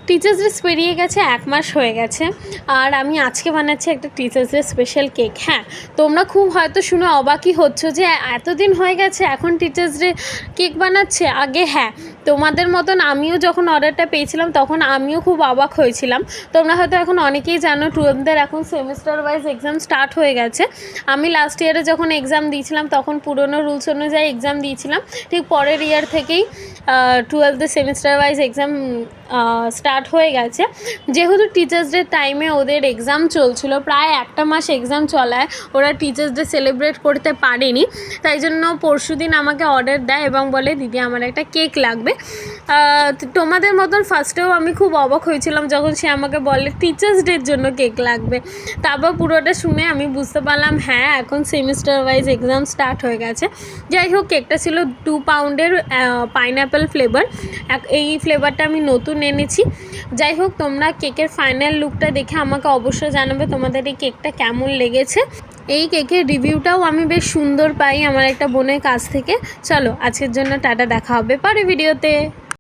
Teachers day পেরিয়ে গেছে 1 মাস হয়ে গেছে আর আমি আজকে বানাচ্ছি একটা টিচার্স ডে স্পেশাল কেক। হ্যাঁ, তোমরা খুব হয়তো শুনে অবাকই হচ্ছ যে এতদিন হয়ে গেছে এখন টিচার্স ডে কেক বানাচ্ছে। আগে হ্যাঁ, তোমাদের মতন আমিও যখন অর্ডারটা পেয়েছিলাম তখন আমিও খুব অবাক হয়েছিলাম। তোমরা হয়তো এখন অনেকেই জানো 12th-দের এখন সেমিস্টার ওয়াইজ এক্সাম স্টার্ট হয়ে গেছে। আমি লাস্ট ইয়ারে যখন এক্সাম দিয়েছিলাম তখন পুরনো রুলস অনুযায়ী এক্সাম দিয়েছিলাম, ঠিক পরের ইয়ার থেকেই 12th-দের সেমিস্টার ওয়াইজ এক্সাম স্টার্ট হয়ে গেছে। যেহেতু টিচার্স ডে টাইমে ওদের এক্সাম চলছিল, প্রায় 1 মাস এক্সাম চলায় ওরা টিচার্স ডে সেলিব্রেট করতে পারেনি, তাই জন্য পরশুদিন আমাকে অর্ডার দেয় এবং বলে দিদি আমার একটা কেক লাগবে। তোমাদের মতন ফার্স্টেও আমি খুব অবাক হয়েছিলাম যখন সে আমাকে বলে টিচার্স ডের জন্য কেক লাগবে। তারপর পুরোটা শুনে আমি বুঝতে পারলাম হ্যাঁ, এখন সেমিস্টার ওয়াইজ এক্সাম স্টার্ট হয়ে গেছে। যাই হোক, কেকটা ছিল 2 পাউন্ডের পাইনঅ্যাপেল ফ্লেভার। এই ফ্লেভারটা আমি নতুন এনেছি। যাই হোক, তোমরা কেকের ফাইনাল লুকটা দেখে আমাকে অবশ্যই জানাবে তোমাদের এই কেকটা কেমন লেগেছে। এই কেকের রিভিউটাও আমি বেশ সুন্দর পাই আমার একটা বোনের কাছ থেকে। চলো, আজকের জন্য টাটা, দেখা হবে পরের ভিডিওতে।